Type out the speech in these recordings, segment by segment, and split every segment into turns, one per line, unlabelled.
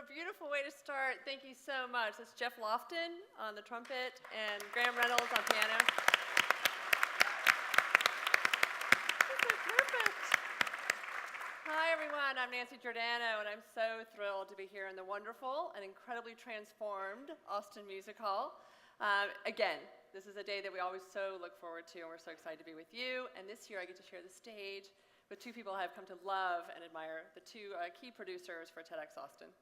What a beautiful way to start. Thank you so much. That's Jeff Lofton on the trumpet and Graham Reynolds on piano. Perfect. Hi, everyone. I'm Nancy Giordano, and I'm so thrilled to be here in the wonderful and incredibly transformed Austin Music Hall. Again, this is a day that we always so look forward to, and we're so excited to be with you. And this year, I get to share the stage with two people I have come to love and admire, the two key producers for TEDxAustin.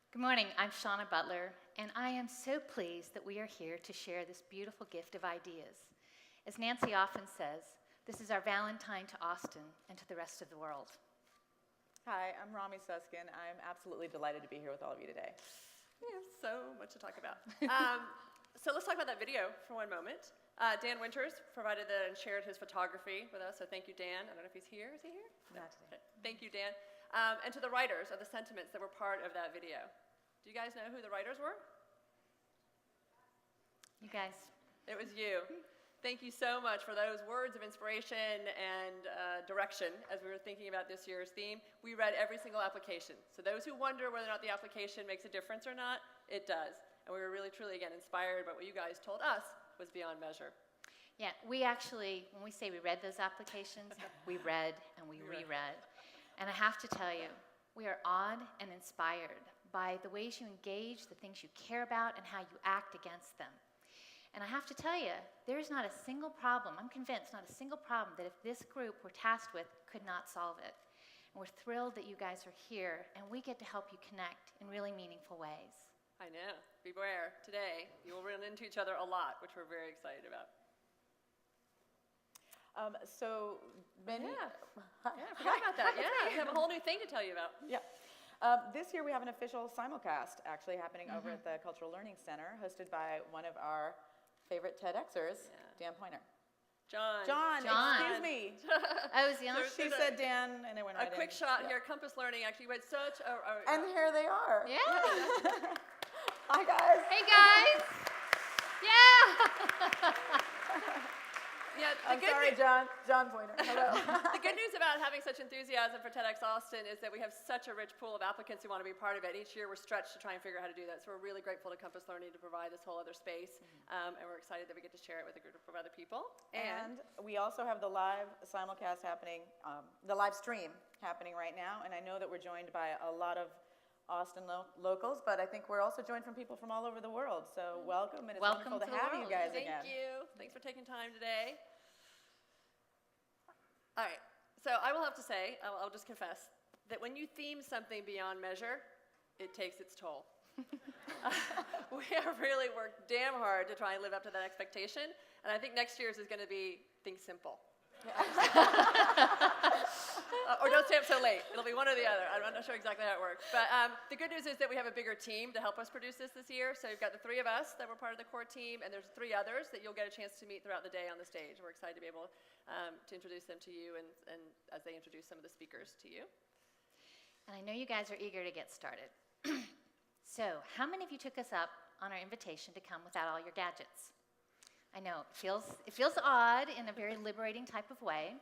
Good morning, I'm Shawna Butler, and I am so pleased that we are here to share this beautiful gift of ideas. As Nancy often says, this is our Valentine to Austin and to the rest of the world.
Hi, I'm Romy Suskin. I'm absolutely delighted to be here with all of you today.
We have so much to talk about. So let's talk about that video for one moment. Dan Winters provided and shared his photography with us, so thank you, Dan. I don't know if he's here. Is he here?
Not today.
Thank you, Dan. And to the writers of the sentiments that were part of that video. Do you guys know who the writers were?
You guys.
It was you. Thank you so much for those words of inspiration and direction as we were thinking about this year's theme. We read every single application. So those who wonder whether or not the application makes a difference or not, it does. And we were really, truly, again, inspired by what you guys told us was beyond measure.
Yeah, we actually, when we say we read those applications, we read and we reread. And I have to tell you, we are awed and inspired by the ways you engage, the things you care about, and how you act against them. And I have to tell you, there's not a single problem, I'm convinced, not a single problem that if this group were tasked with could not solve it. And we're thrilled that you guys are here, and we get to help you connect in really meaningful ways.
I know. Beware. Today, you will run into each other a lot, which we're very excited about.
So many...
Yeah, I forgot about that. Yeah, we have a whole new thing to tell you about.
Yeah. This year we have an official simulcast actually happening over at the Cultural Learning Center, hosted by one of our favorite TEDxers, Dan Pointer.
John,
excuse me.
I was the only...
She said Dan, and they went right in.
A quick shot here. Compass Learning actually went such a...
And here they are.
Yeah.
Hi, guys.
Hey, guys. Yeah.
Yeah,
I'm sorry, John Pointer. Hello.
The good news about having such enthusiasm for TEDxAustin is that we have such a rich pool of applicants who want to be part of it. Each year we're stretched to try and figure out how to do that. So we're really grateful to Compass Learning to provide this whole other space. And we're excited that we get to share it with a group of other people.
And we also have the live simulcast happening, the live stream happening right now. And I know that we're joined by a lot of Austin locals, but I think we're also joined from people from all over the world. So welcome, and it's wonderful to have you guys again.
Thank you. Thanks for taking time today. All right, so I will have to say, I'll just confess, that when you theme something beyond measure, it takes its toll. We have really worked damn hard to try and live up to that expectation, and I think next year's is going to be think simple. Or don't stay up so late. It'll be one or the other. I'm not sure exactly how it works. But the good news is that we have a bigger team to help us produce this year. So you've got the three of us that were part of the core team, and there's three others that you'll get a chance to meet throughout the day on the stage. We're excited to be able to introduce them to you and as they introduce some of the speakers to you.
And I know you guys are eager to get started. So how many of you took us up on our invitation to come without all your gadgets? I know, it feels odd in a very liberating type of way.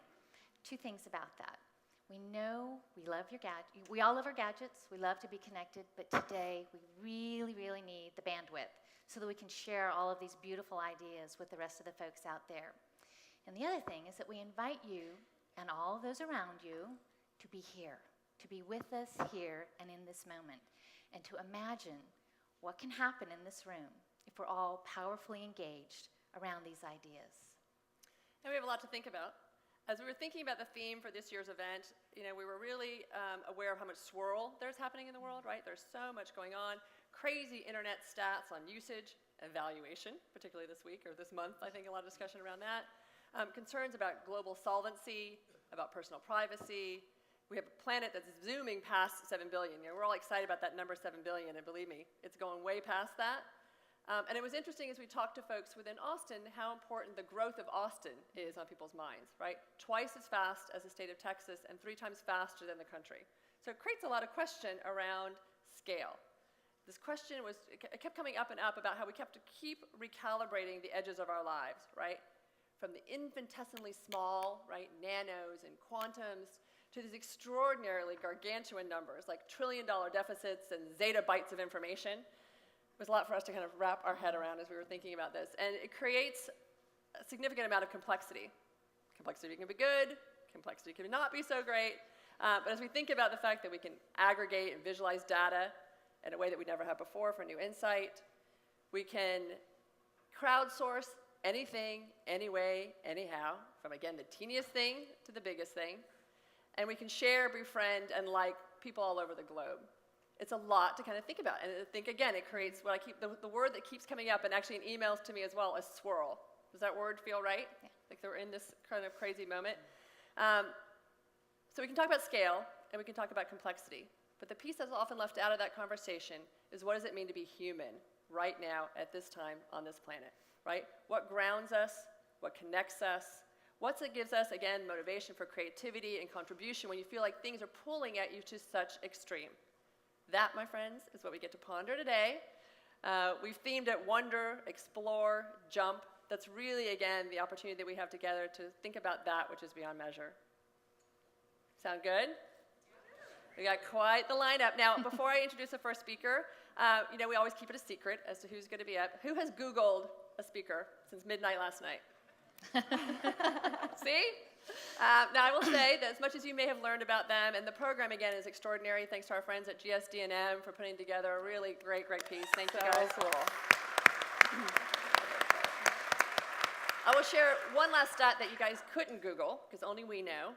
Two things about that. We know we love your gadgets. We all love our gadgets. We love to be connected. But today, we really, really need the bandwidth so that we can share all of these beautiful ideas with the rest of the folks out there. And the other thing is that we invite you and all of those around you to be here, to be with us here and in this moment, and to imagine what can happen in this room if we're all powerfully engaged around these ideas.
And we have a lot to think about. As we were thinking about the theme for this year's event, we were really aware of how much swirl there's happening in the world, right? There's so much going on. Crazy internet stats on usage, evaluation, particularly this week or this month, I think a lot of discussion around that. Concerns about global solvency, about personal privacy. We have a planet that's zooming past 7 billion. We're all excited about that number 7 billion, and believe me, it's going way past that. And it was interesting as we talked to folks within Austin how important the growth of Austin is on people's minds, right? Twice as fast as the state of Texas and 3 times faster than the country. So it creates a lot of question around scale. This question it kept coming up and up about how we kept to keep recalibrating the edges of our lives, right? From the infinitesimally small, right, nanos and quantums, to these extraordinarily gargantuan numbers, like trillion-dollar deficits and zettabytes of information. It was a lot for us to kind of wrap our head around as we were thinking about this. And it creates a significant amount of complexity. Complexity can be good, complexity can not be so great. But as we think about the fact that we can aggregate and visualize data in a way that we never have before for new insight, we can crowdsource anything, any way, anyhow, from, again, the teeniest thing to the biggest thing. And we can share, befriend, and like people all over the globe. It's a lot to kind of think about. And I think, again, it creates what I keep, the word that keeps coming up, and actually in emails to me as well, is swirl. Does that word feel right?
Yeah.
Like we're in this kind of crazy moment. So we can talk about scale, and we can talk about complexity. But the piece that's often left out of that conversation is, what does it mean to be human right now at this time on this planet, right? What grounds us? What connects us? What's it gives us, again, motivation for creativity and contribution when you feel like things are pulling at you to such extreme? That, my friends, is what we get to ponder today. We've themed it wonder, explore, jump. That's really, again, the opportunity that we have together to think about that which is beyond measure. Sound good? We got quite the lineup. Now, before I introduce the first speaker, we always keep it a secret as to who's going to be up. Who has Googled a speaker since midnight last night? See? Now, I will say that as much as you may have learned about them, and the program, again, is extraordinary. Thanks to our friends at GSD&M for putting together a really great, great piece. Thank you, guys.
So cool.
I will share one last stat that you guys couldn't Google, because only we know,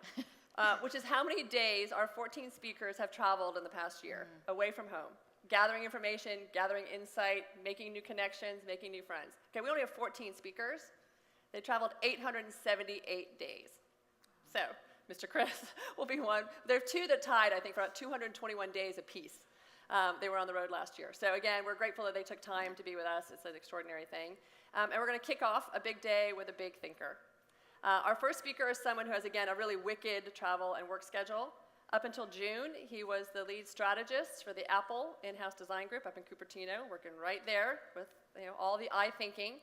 which is how many days our 14 speakers have traveled in the past year away from home, gathering information, gathering insight, making new connections, making new friends. Okay, we only have 14 speakers. They traveled 878 days. So, Mr. Chris will be one. There are two that tied, I think, for about 221 days apiece. They were on the road last year. So again, we're grateful that they took time to be with us. It's an extraordinary thing. And we're going to kick off a big day with a big thinker. Our first speaker is someone who has, again, a really wicked travel and work schedule. Up until June, he was the lead strategist for the Apple in-house design group up in Cupertino, working right there with all the eye thinking.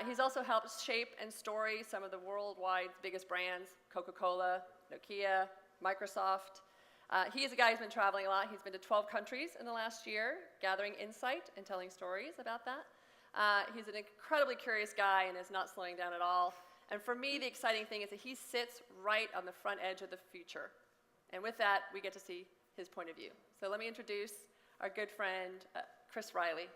He's also helped shape and story some of the worldwide biggest brands, Coca-Cola, Nokia, Microsoft. He is a guy who's been traveling a lot. He's been to 12 countries in the last year, gathering insight and telling stories about that. He's an incredibly curious guy and is not slowing down at all. And for me, the exciting thing is that he sits right on the front edge of the future. And with that, we get to see his point of view. So let me introduce our good friend, Chris Riley.